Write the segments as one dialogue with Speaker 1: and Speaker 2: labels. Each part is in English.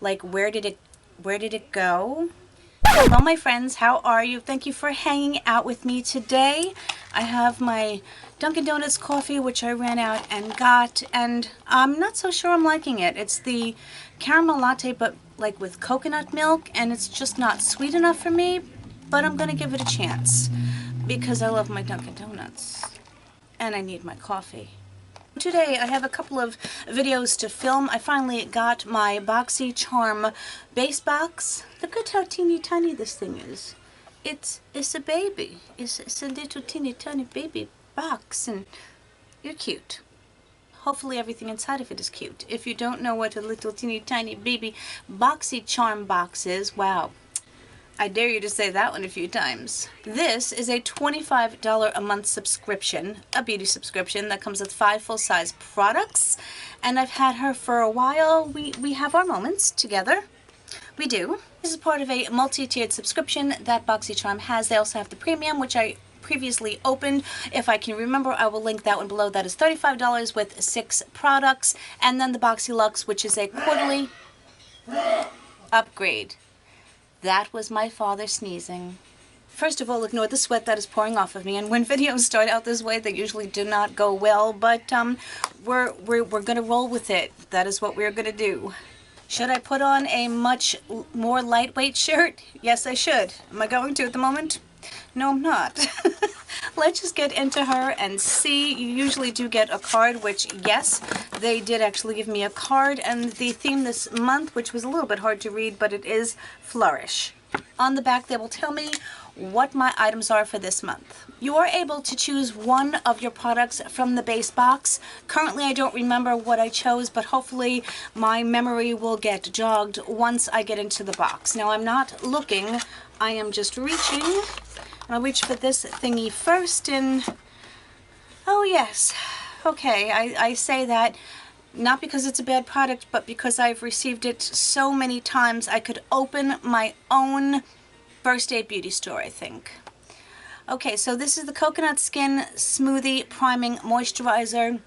Speaker 1: like, where did it go? Hello my friends, how are you? Thank you for hanging out with me today. I have my Dunkin' Donuts coffee, which I ran out and got, and I'm not so sure I'm liking it. It's the caramel latte, but like with coconut milk, and it's just not sweet enough for me, but I'm gonna give it a chance because I love my Dunkin' Donuts and I need my coffee. Today I have a couple of videos to film. I finally got my Boxycharm base box. Look at how teeny tiny this thing is. It's a baby. It's a little teeny tiny baby box, and you're cute. Hopefully everything inside of it is cute. If you don't know what a little teeny tiny baby Boxycharm box is, wow. I dare you to say that one a few times. This is a $25 a month subscription, a beauty subscription that comes with 5 full-size products, and I've had her for a while. We have our moments together. We do. This is part of a multi-tiered subscription that Boxycharm has. They also have the premium, which I previously opened. If I can remember, I will link that one below. That is $35 with 6 products, and then the Boxylux, which is a quarterly upgrade. That was my father sneezing. First of all, ignore the sweat that is pouring off of me, and when videos start out this way, they usually do not go well, but we're gonna roll with it. That is what we're gonna do. Should I put on a much more lightweight shirt? Yes, I should. Am I going to at the moment? No, I'm not. Let's just get into her and see. You usually do get a card, which, yes, they did actually give me a card, and the theme this month, which was a little bit hard to read, but it is Flourish. On the back, they will tell me what my items are for this month. You are able to choose one of your products from the base box. Currently, I don't remember what I chose, but hopefully my memory will get jogged once I get into the box. Now, I'm not looking. I am just reaching. I'll reach for this thingy first, and oh yes, okay, I say that not because it's a bad product, but because I've received it so many times. I could open my own First Aid Beauty store, I think. Okay, so this is the Coconut Skin Smoothie Priming Moisturizer.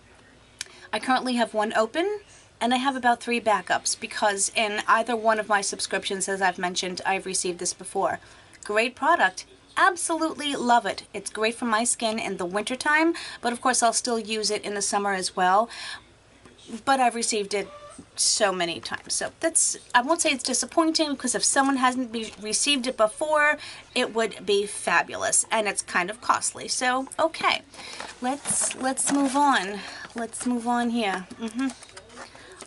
Speaker 1: I currently have one open, and I have about 3 backups because in either one of my subscriptions, as I've mentioned, I've received this before. Great product. Absolutely love it. It's great for my skin in the wintertime, but of course I'll still use it in the summer as well. But I've received it so many times. So that's, I won't say it's disappointing, because if someone hasn't received it before, it would be fabulous, and it's kind of costly. So okay, let's move on. Let's move on here.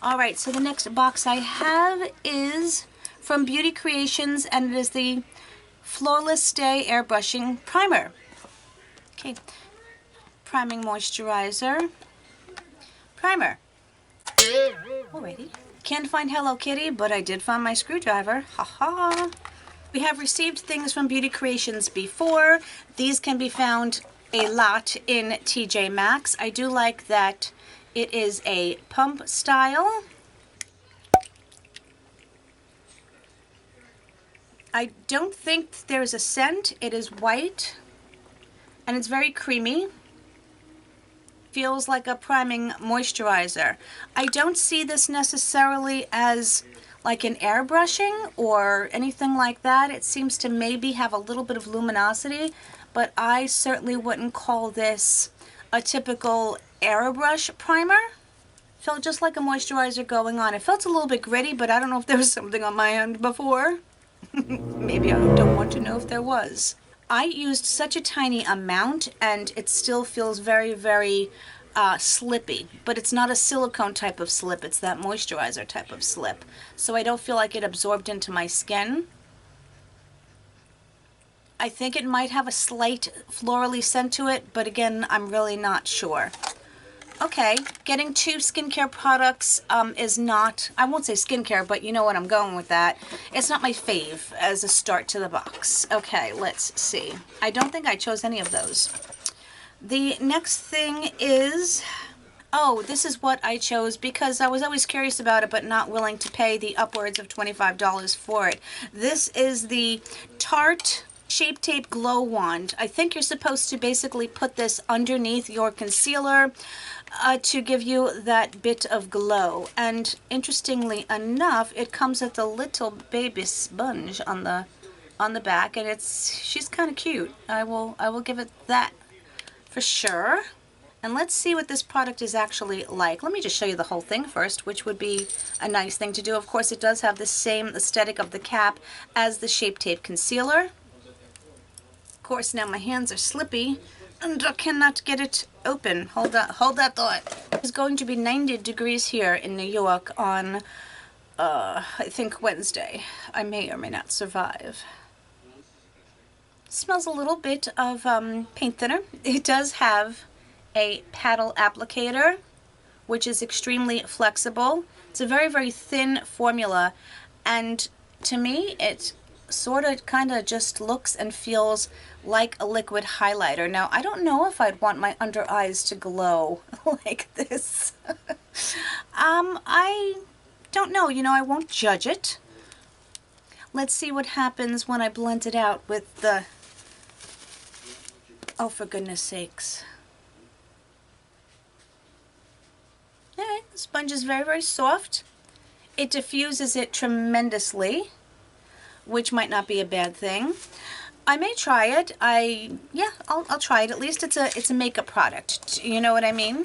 Speaker 1: All right, so the next box I have is from Beauty Creations, and it is the Flawless Stay Airbrushing Primer. Okay, priming moisturizer, primer. Alrighty. Can't find Hello Kitty, but I did find my screwdriver. Haha. We have received things from Beauty Creations before. These can be found a lot in TJ Maxx. I do like that it is a pump style. I don't think there's a scent. It is white, and it's very creamy. Feels like a priming moisturizer. I don't see this necessarily as like an airbrushing or anything like that. It seems to maybe have a little bit of luminosity, but I certainly wouldn't call this a typical airbrush primer. Felt just like a moisturizer going on. It felt a little bit gritty, but I don't know if there was something on my hand before. Maybe I don't want to know if there was. I used such a tiny amount, and it still feels very, very slippy. But it's not a silicone type of slip. It's that moisturizer type of slip. So I don't feel like it absorbed into my skin. I think it might have a slight florally scent to it, but again, I'm really not sure. Okay, getting 2 skincare products is not, I won't say skincare, but you know what I'm going with that. It's not my fave as a start to the box. Okay, let's see. I don't think I chose any of those. The next thing is, oh, this is what I chose because I was always curious about it, but not willing to pay the upwards of $25 for it. This is the Tarte Shape Tape Glow Wand. I think you're supposed to basically put this underneath your concealer to give you that bit of glow. And interestingly enough, it comes with a little baby sponge on the back, and she's kind of cute. I will give it that for sure. And let's see what this product is actually like. Let me just show you the whole thing first, which would be a nice thing to do. Of course, it does have the same aesthetic of the cap as the Shape Tape Concealer. Of course, now my hands are slippy and I cannot get it open. Hold that thought. It's going to be 90 degrees here in New York on, I think, Wednesday. I may or may not survive. Smells a little bit of paint thinner. It does have a paddle applicator, which is extremely flexible. It's a very, very thin formula, and to me it sort of kind of just looks and feels like a liquid highlighter. Now, I don't know if I'd want my under eyes to glow like this. I don't know. You know, I won't judge it. Let's see what happens when I blend it out with the... Oh, for goodness sakes. Okay, the sponge is very, very soft. It diffuses it tremendously, which might not be a bad thing. I may try it. I'll try it. At least it's a makeup product. You know what I mean?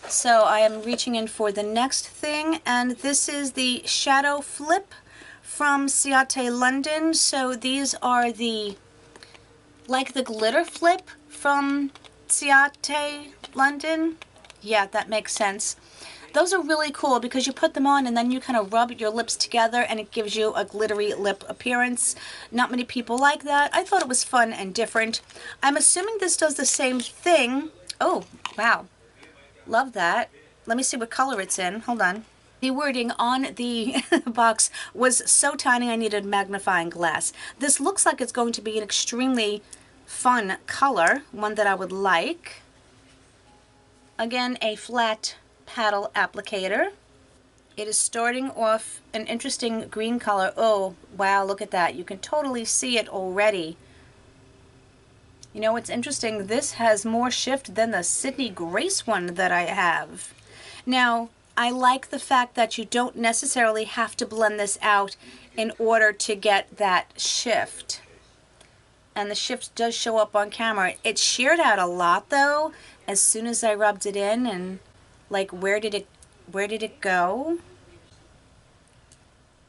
Speaker 1: So I am reaching in for the next thing, and this is the Shadow Flip from Ciate, London. So these are like the glitter flip from Ciate, London. Yeah, that makes sense. Those are really cool because you put them on and then you kind of rub your lips together and it gives you a glittery lip appearance. Not many people like that. I thought it was fun and different. I'm assuming this does the same thing. Oh, wow. Love that. Let me see what color it's in. Hold on. The wording on the box was so tiny I needed a magnifying glass. This looks like it's going to be an extremely fun color, one that I would like. Again, a flat paddle applicator. It is starting off an interesting green color. Oh, wow, look at that. You can totally see it already. You know what's interesting? This has more shift than the Sydney Grace one that I have. Now, I like the fact that you don't necessarily have to blend this out in order to get that shift. And the shift does show up on camera. It sheared out a lot though as soon as I rubbed it in, and like where did it go?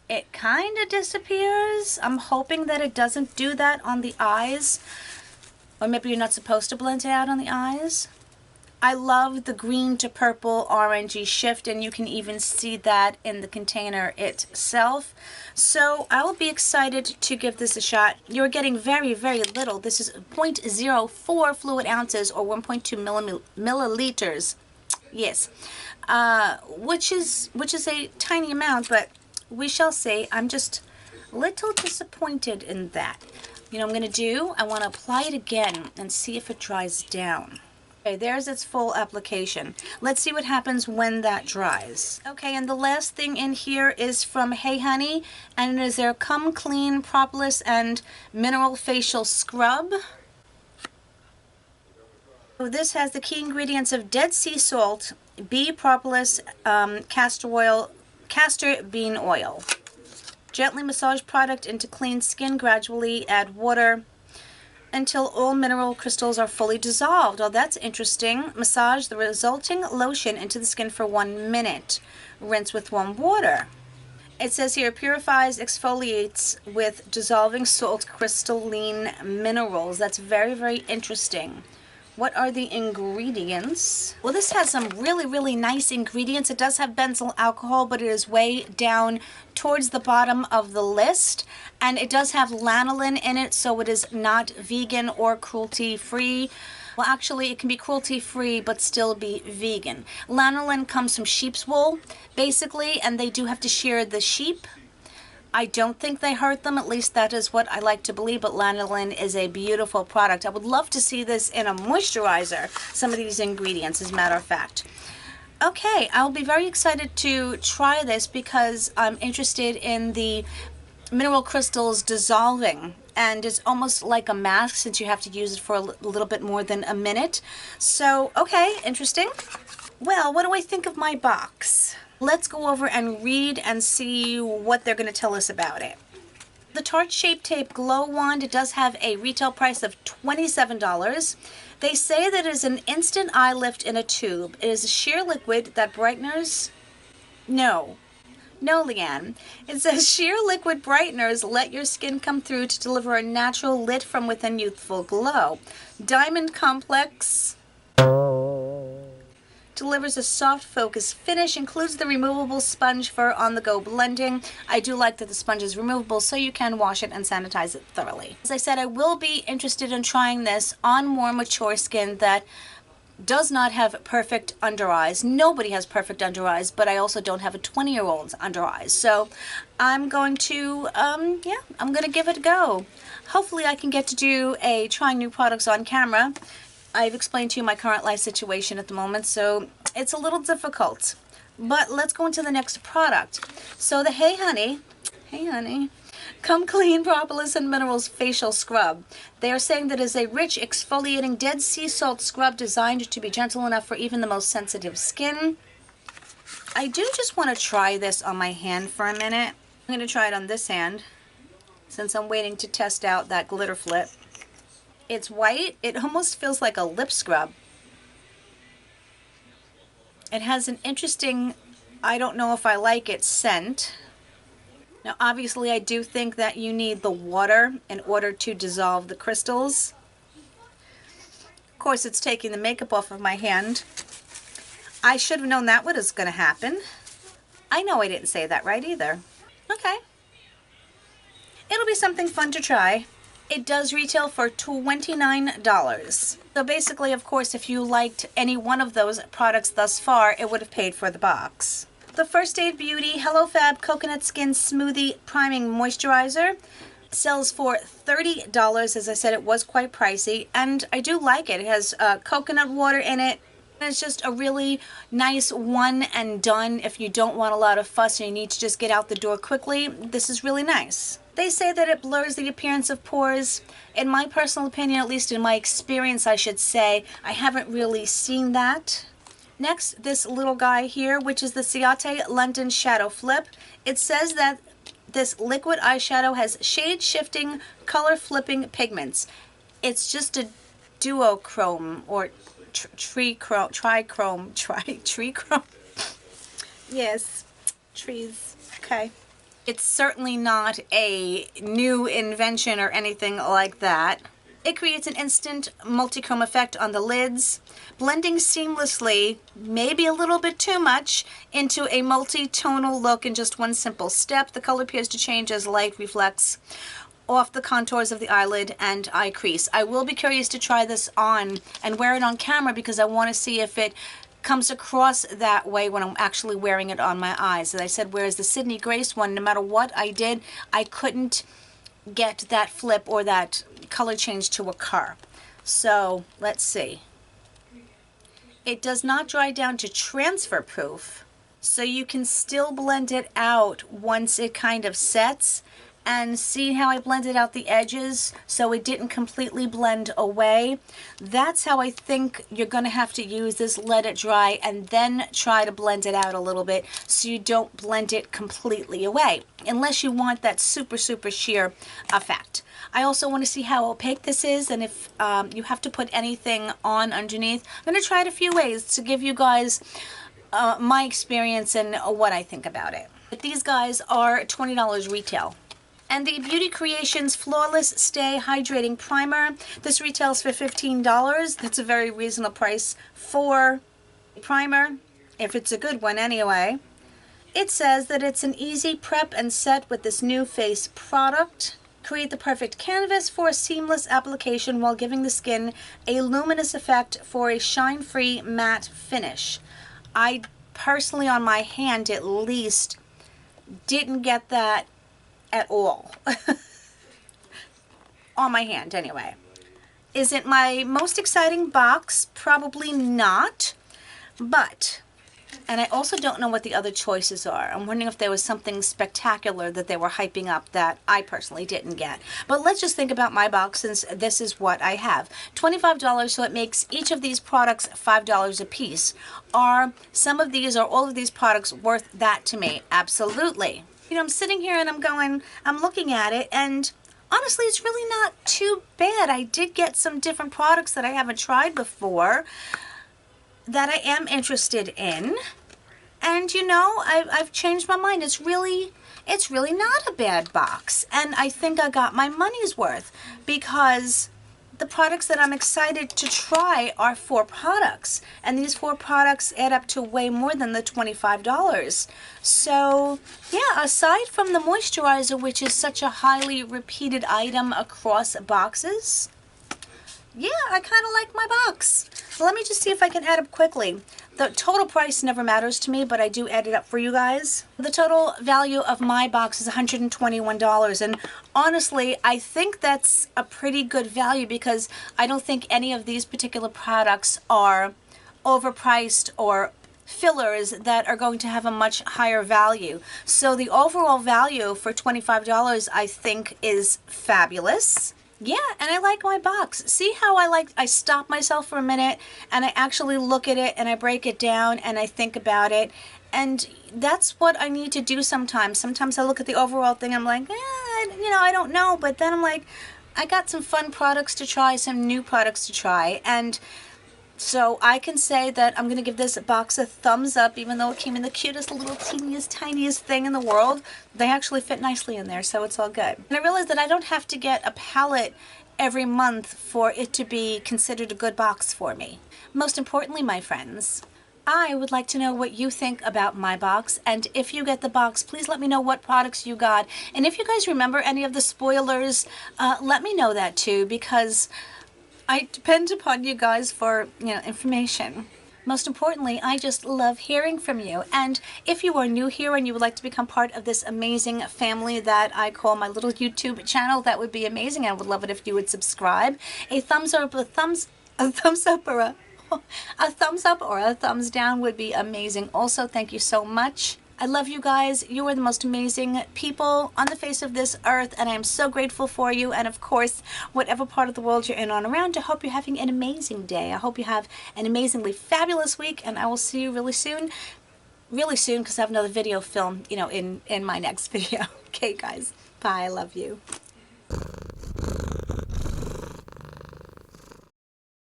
Speaker 1: It kind of disappears. I'm hoping that it doesn't do that on the eyes. Or maybe you're not supposed to blend it out on the eyes. I love the green to purple orangey shift, and you can even see that in the container itself. So I will be excited to give this a shot. You're getting very, very little. This is 0.04 fluid ounces or 1.2 milliliters. Yes, which is a tiny amount, but we shall see. I'm just a little disappointed in that. You know what I'm going to do? I want to apply it again and see if it dries down. Okay, there's its full application. Let's see what happens when that dries. Okay, and the last thing in here is from Hey Honey, and it is their Come Clean Propolis and Mineral Facial Scrub. So this has the key ingredients of Dead Sea Salt, bee propolis, castor bean oil. Gently massage product into clean skin, gradually add water until all mineral crystals are fully dissolved. Oh, that's interesting. Massage the resulting lotion into the skin for 1 minute. Rinse with warm water. It says here, purifies, exfoliates with dissolving salt crystalline minerals. That's very, very interesting. What are the ingredients? Well, this has some really, really nice ingredients. It does have benzyl alcohol, but it is way down towards the bottom of the list. And it does have lanolin in it, so it is not vegan or cruelty-free. Well, actually, it can be cruelty-free, but still be vegan. Lanolin comes from sheep's wool, basically, and they do have to shear the sheep. I don't think they hurt them, at least that is what I like to believe, but lanolin is a beautiful product. I would love to see this in a moisturizer, some of these ingredients, as a matter of fact. Okay, I'll be very excited to try this because I'm interested in the mineral crystals dissolving and it's almost like a mask since you have to use it for a little bit more than a minute. So, okay, interesting. Well, what do I think of my box? Let's go over and read and see what they're going to tell us about it. The Tarte Shape Tape Glow Wand, it does have a retail price of $27. They say that it is an instant eye lift in a tube. It is a sheer liquid that brighteners... No, Leann. It says sheer liquid brighteners let your skin come through to deliver a natural lit from within youthful glow. Diamond Complex delivers a soft focus finish, includes the removable sponge for on-the-go blending. I do like that the sponge is removable so you can wash it and sanitize it thoroughly. As I said, I will be interested in trying this on more mature skin that does not have perfect under eyes. Nobody has perfect under eyes, but I also don't have a 20-year-old's under eyes. So I'm going to, I'm going to give it a go. Hopefully I can get to do a trying new products on camera. I've explained to you my current life situation at the moment, so it's a little difficult. But let's go into the next product. So the Hey Honey, Come Clean Propolis and Minerals Facial Scrub. They are saying that it is a rich, exfoliating Dead Sea Salt scrub designed to be gentle enough for even the most sensitive skin. I do just want to try this on my hand for a minute. I'm going to try it on this hand, since I'm waiting to test out that glitter flip. It's white. It almost feels like a lip scrub. It has an interesting, I don't know if I like it, scent. Now obviously I do think that you need the water in order to dissolve the crystals. Of course it's taking the makeup off of my hand. I should have known that was going to happen. I know I didn't say that right either. Okay. It'll be something fun to try. It does retail for $29. So basically, of course, if you liked any one of those products thus far, it would have paid for the box. The First Aid Beauty Hello Fab Coconut Skin Smoothie Priming Moisturizer sells for $30. As I said, it was quite pricey, and I do like it. It has coconut water in it. It's just a really nice one and done if you don't want a lot of fuss and you need to just get out the door quickly. This is really nice. They say that it blurs the appearance of pores. In my personal opinion, at least in my experience, I should say, I haven't really seen that. Next, this little guy here, which is the Ciate London Shadow Flip. It says that this liquid eyeshadow has shade-shifting, color-flipping pigments. It's just a duochrome or trichrome. Yes, trees. Okay. It's certainly not a new invention or anything like that. It creates an instant multi-chrome effect on the lids, blending seamlessly, maybe a little bit too much, into a multi-tonal look in just one simple step. The color appears to change as light reflects off the contours of the eyelid and eye crease. I will be curious to try this on and wear it on camera because I want to see if it comes across that way when I'm actually wearing it on my eyes. As I said, whereas the Sydney Grace one, no matter what I did, I couldn't get that flip or that color change to occur. So let's see. It does not dry down to transfer proof, so you can still blend it out once it kind of sets. And see how I blended out the edges so it didn't completely blend away? That's how I think you're going to have to use this. Let it dry and then try to blend it out a little bit so you don't blend it completely away, unless you want that super sheer effect. I also want to see how opaque this is and if you have to put anything on underneath. I'm going to try it a few ways to give you guys my experience and what I think about it. But these guys are $20 retail. And the Beauty Creations Flawless Stay Hydrating Primer. This retails for $15. That's a very reasonable price for a primer, if it's a good one anyway. It says that it's an easy prep and set with this new face product. Create the perfect canvas for a seamless application while giving the skin a luminous effect for a shine-free matte finish. I personally, on my hand at least, didn't get that at all. On my hand anyway. Is it my most exciting box? Probably not, but And I also don't know what the other choices are. I'm wondering if there was something spectacular that they were hyping up that I personally didn't get. But let's just think about my box, since this is what I have. $25, so it makes each of these products $5 a piece. Are some of these or all of these products worth that to me? Absolutely. You know, I'm sitting here and I'm looking at it, and honestly, it's really not too bad. I did get some different products that I haven't tried before that I am interested in, and you know, I've changed my mind. It's really not a bad box, and I think I got my money's worth, because the products that I'm excited to try are 4 products, and these 4 products add up to way more than the $25. So yeah, aside from the moisturizer, which is such a highly repeated item across boxes, yeah, I kind of like my box. Let me just see if I can add up quickly. The total price never matters to me, but I do add it up for you guys. The total value of my box is $121, and honestly, I think that's a pretty good value, because I don't think any of these particular products are overpriced or fillers that are going to have a much higher value. So the overall value for $25 I think is fabulous. Yeah, and I like my box. See how I stop myself for a minute and I actually look at it and I break it down and I think about it. And that's what I need to do sometimes. Sometimes I look at the overall thing, I'm like, you know, I don't know. But then I'm like, I got some fun products to try, some new products to try. And so I can say that I'm going to give this box a thumbs up, even though it came in the cutest, little, teeniest, tiniest thing in the world. They actually fit nicely in there, so it's all good. And I realized that I don't have to get a palette every month for it to be considered a good box for me. Most importantly, my friends, I would like to know what you think about my box, and if you get the box, please let me know what products you got. And if you guys remember any of the spoilers, let me know that too, because I depend upon you guys for, you know, information. Most importantly, I just love hearing from you. And if you are new here and you would like to become part of this amazing family that I call my little YouTube channel, that would be amazing. I would love it if you would subscribe. A thumbs up, a thumbs up, or a thumbs up or a thumbs down would be amazing. Also, thank you so much. I love you guys. You are the most amazing people on the face of this earth, and I am so grateful for you. And of course, whatever part of the world you're in on around, I hope you're having an amazing day. I hope you have an amazingly fabulous week, and I will see you really soon, because I have another video film, you know, in my next video. Okay, guys. Bye. I love you.